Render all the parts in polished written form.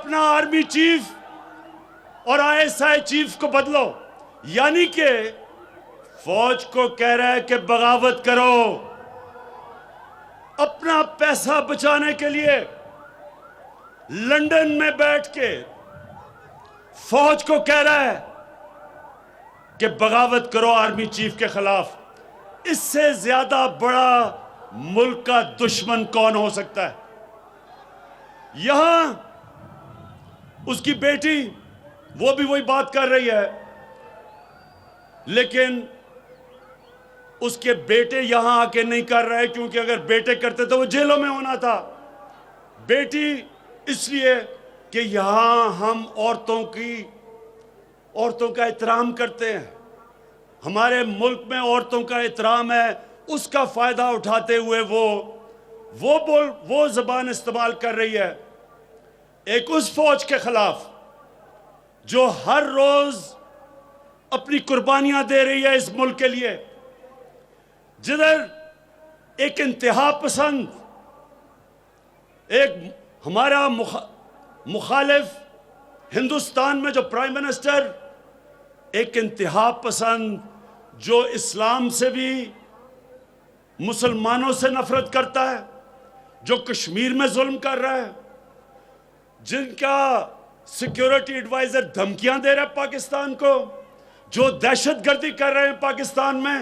اپنا army chief اور ISI chief کو بدلو، یعنی کہ فوج کو کہہ رہا ہے کہ بغاوت کرو، اپنا پیسہ بچانے کے لیے لندن میں بیٹھ کے فوج کو کہہ رہا ہے کہ بغاوت کرو آرمی چیف کے خلاف۔ اس سے زیادہ بڑا ملک کا دشمن کون ہو سکتا ہے؟ یہاں اس کی بیٹی وہ بھی وہی بات کر رہی ہے، لیکن اس کے بیٹے یہاں آ کے نہیں کر رہے، کیونکہ اگر بیٹے کرتے تو وہ جیلوں میں ہونا تھا۔ بیٹی اس لیے کہ یہاں ہم عورتوں کا احترام کرتے ہیں، ہمارے ملک میں عورتوں کا احترام ہے، اس کا فائدہ اٹھاتے ہوئے وہ زبان استعمال کر رہی ہے ایک اس فوج کے خلاف جو ہر روز اپنی قربانیاں دے رہی ہے اس ملک کے لیے، جدھر ایک انتہا پسند، ایک ہمارا مخالف ہندوستان میں جو پرائم منسٹر، ایک انتہا پسند جو اسلام سے بھی مسلمانوں سے نفرت کرتا ہے، جو کشمیر میں ظلم کر رہا ہے، جن کا سیکیورٹی ایڈوائزر دھمکیاں دے رہا ہے پاکستان کو، جو دہشت گردی کر رہے ہیں پاکستان میں،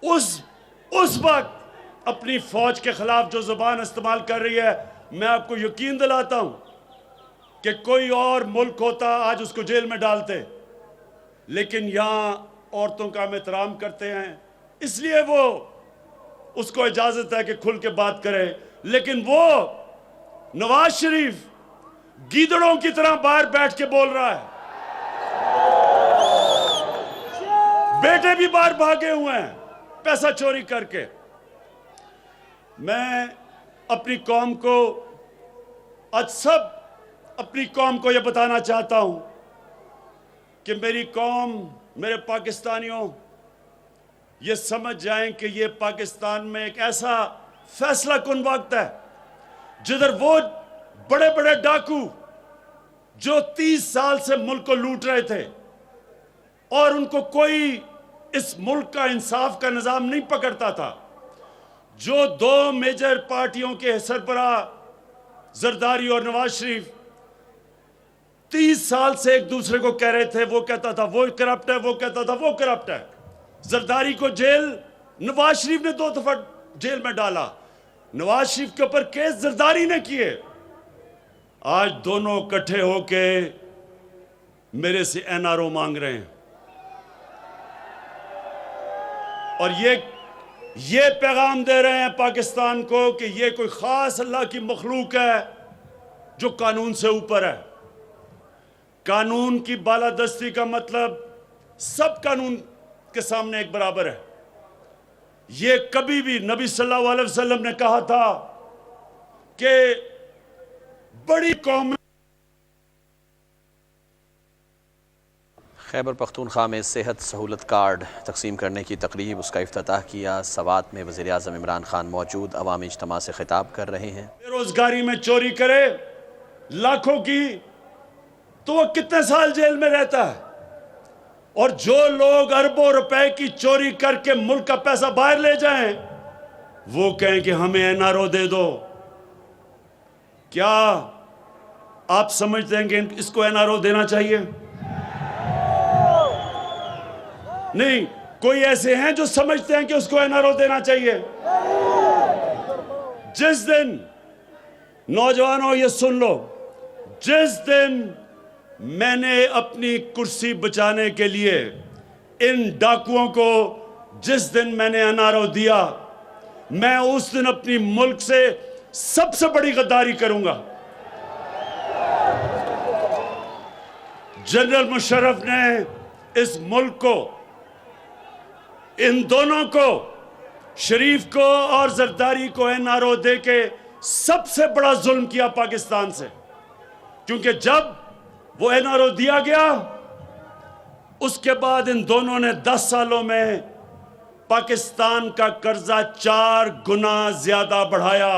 اس وقت اپنی فوج کے خلاف جو زبان استعمال کر رہی ہے، میں آپ کو یقین دلاتا ہوں کہ کوئی اور ملک ہوتا آج اس کو جیل میں ڈالتے، لیکن یہاں عورتوں کا ہم احترام کرتے ہیں، اس لیے وہ اس کو اجازت ہے کہ کھل کے بات کرے۔ لیکن وہ نواز شریف گیدڑوں کی طرح باہر بیٹھ کے بول رہا ہے، بیٹے بھی باہر بھاگے ہوئے ہیں پیسہ چوری کر کے۔ میں اپنی قوم کو اپنی قوم کو یہ بتانا چاہتا ہوں کہ میری قوم، میرے پاکستانیوں، یہ سمجھ جائیں کہ یہ پاکستان میں ایک ایسا فیصلہ کن وقت ہے جدھر وہ بڑے بڑے ڈاکو جو 30 سال سے ملک کو لوٹ رہے تھے اور ان کو کوئی اس ملک کا انصاف کا نظام نہیں پکڑتا تھا، جو 2 میجر پارٹیوں کے سربراہ زرداری اور نواز شریف 30 سال سے ایک دوسرے کو کہہ رہے تھے، وہ کہتا تھا وہ کرپٹ ہے، وہ کہتا تھا وہ کرپٹ ہے۔ زرداری کو جیل نواز شریف نے 2 دفعہ جیل میں ڈالا، نواز شریف کے اوپر کیس زرداری نے کیے۔ آج دونوں اکٹھے ہو کے میرے سے NRO مانگ رہے ہیں، اور یہ پیغام دے رہے ہیں پاکستان کو کہ یہ کوئی خاص اللہ کی مخلوق ہے جو قانون سے اوپر ہے۔ قانون کی بالادستی کا مطلب سب قانون کے سامنے ایک برابر ہے۔ یہ کبھی بھی نبی صلی اللہ علیہ وسلم نے کہا تھا کہ بڑی قوم۔ خیبر پختونخوا میں صحت سہولت کارڈ تقسیم کرنے کی تقریب، اس کا افتتاح کیا۔ سوات میں وزیر اعظم عمران خان موجود، عوامی اجتماع سے خطاب کر رہے ہیں۔ بے روزگاری میں چوری کرے لاکھوں کی تو وہ کتنے سال جیل میں رہتا ہے، اور جو لوگ اربوں روپے کی چوری کر کے ملک کا پیسہ باہر لے جائیں وہ کہیں کہ ہمیں NRO دے دو۔ کیا آپ سمجھتے ہیں کہ اس کو NRO دینا چاہیے؟ نہیں، کوئی ایسے ہیں جو سمجھتے ہیں کہ اس کو NRO دینا چاہیے؟ جس دن، نوجوانوں یہ سن لو، جس دن میں نے اپنی کرسی بچانے کے لیے ان ڈاکوؤں کو جس دن میں نے NRO دیا، میں اس دن اپنی ملک سے سب سے بڑی غداری کروں گا۔ جنرل مشرف نے اس ملک کو، ان دونوں کو، شریف کو اور زرداری کو NRO دے کے سب سے بڑا ظلم کیا پاکستان سے، کیونکہ جب وہ NRO دیا گیا اس کے بعد ان دونوں نے 10 سالوں میں پاکستان کا قرضہ 4 گنا زیادہ بڑھایا۔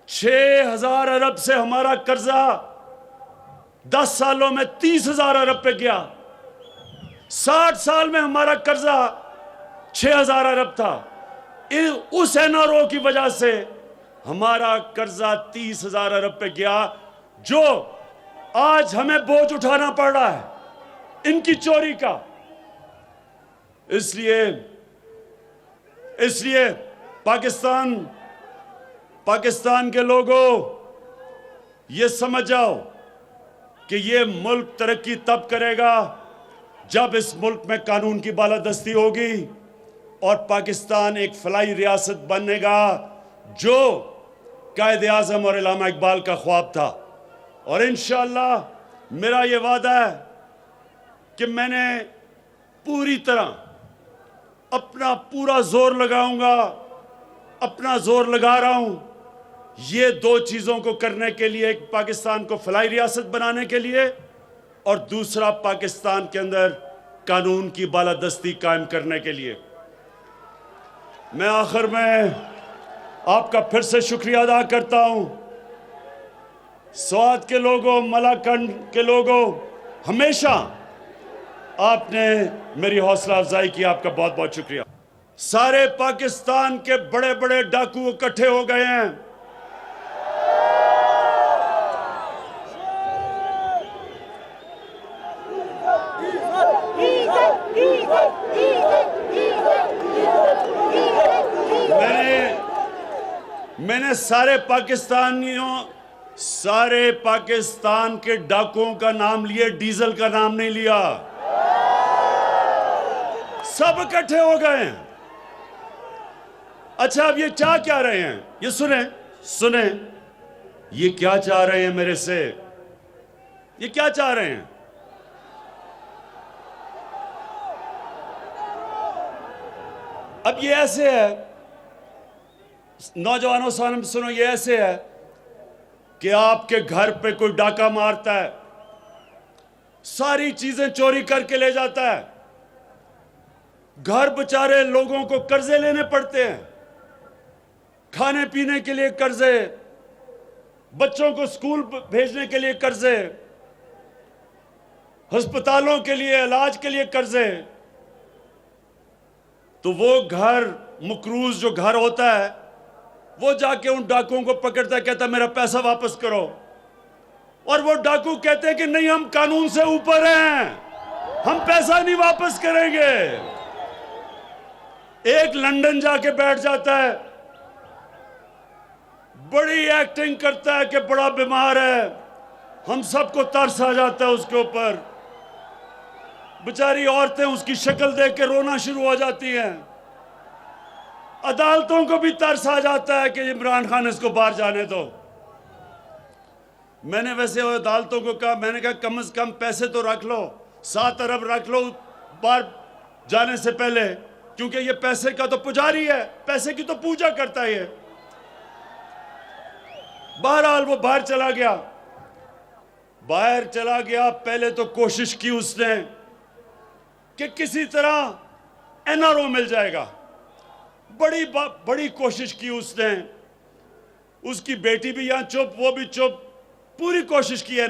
6,000 ارب سے ہمارا قرضہ 10 سالوں میں 30,000 ارب پہ گیا. 60 سال میں ہمارا قرضہ 6,000 ارب تھا. اس NRO کی وجہ سے ہمارا قرضہ 30,000 ارب پہ گیا، جو آج ہمیں بوجھ اٹھانا پڑ رہا ہے ان کی چوری کا. اس لیے پاکستان کے لوگوں، یہ سمجھ جاؤ کہ یہ ملک ترقی تب کرے گا جب اس ملک میں قانون کی بالادستی ہوگی اور پاکستان ایک فلاحی ریاست بنے گا، جو قائد اعظم اور علامہ اقبال کا خواب تھا. اور انشاءاللہ میرا یہ وعدہ ہے کہ میں نے پوری طرح اپنا پورا زور لگاؤں گا، اپنا زور لگا رہا ہوں یہ 2 چیزوں کو کرنے کے لیے: ایک پاکستان کو فلاحی ریاست بنانے کے لیے، اور دوسرا پاکستان کے اندر قانون کی بالادستی قائم کرنے کے لیے. میں آخر میں آپ کا پھر سے شکریہ ادا کرتا ہوں. سوات کے لوگوں، ملاکنڈ کے لوگوں، ہمیشہ آپ نے میری حوصلہ افزائی کی. آپ کا بہت بہت شکریہ. سارے پاکستان کے بڑے بڑے ڈاکو اکٹھے ہو گئے ہیں. میں نے سارے پاکستان کے ڈاکوؤں کا نام لیے، ڈیزل کا نام نہیں لیا. سب اکٹھے ہو گئے ہیں. اچھا، اب یہ چاہ کیا رہے ہیں؟ یہ سنیں یہ کیا چاہ رہے ہیں میرے سے؟ یہ کیا چاہ رہے ہیں؟ اب یہ ایسے ہے، نوجوانوں سنو، یہ ایسے ہے کہ آپ کے گھر پہ کوئی ڈاکہ مارتا ہے، ساری چیزیں چوری کر کے لے جاتا ہے. گھر بچارے لوگوں کو قرضے لینے پڑتے ہیں، کھانے پینے کے لیے قرضے، بچوں کو اسکول بھیجنے کے لیے قرضے، ہسپتالوں کے لیے علاج کے لیے قرضے. تو وہ گھر مقروض جو گھر ہوتا ہے، وہ جا کے ان ڈاکوؤں کو پکڑتا ہے، کہتا ہے میرا پیسہ واپس کرو. اور وہ ڈاکو کہتے ہیں کہ نہیں، ہم قانون سے اوپر ہیں، ہم پیسہ نہیں واپس کریں گے. ایک لندن جا کے بیٹھ جاتا ہے، بڑی ایکٹنگ کرتا ہے کہ بڑا بیمار ہے، ہم سب کو ترس آ جاتا ہے اس کے اوپر. بیچاری عورتیں اس کی شکل دیکھ کے رونا شروع ہو جاتی ہیں. عدالتوں کو بھی ترس آ جاتا ہے کہ عمران خان اس کو باہر جانے دو. میں نے ویسے عدالتوں کو کہا، میں نے کہا کم از کم پیسے تو رکھ لو، 7 ارب رکھ لو باہر جانے سے پہلے، کیونکہ یہ پیسے کا تو پجاری ہے، پیسے کی تو پوجا کرتا ہے یہ. بہرحال وہ باہر چلا گیا. پہلے تو کوشش کی اس نے کہ کسی طرح NRO مل جائے گا، بڑی کوشش کی اس نے. اس کی بیٹی بھی یہاں چپ، وہ بھی چپ، پوری کوشش کی ہے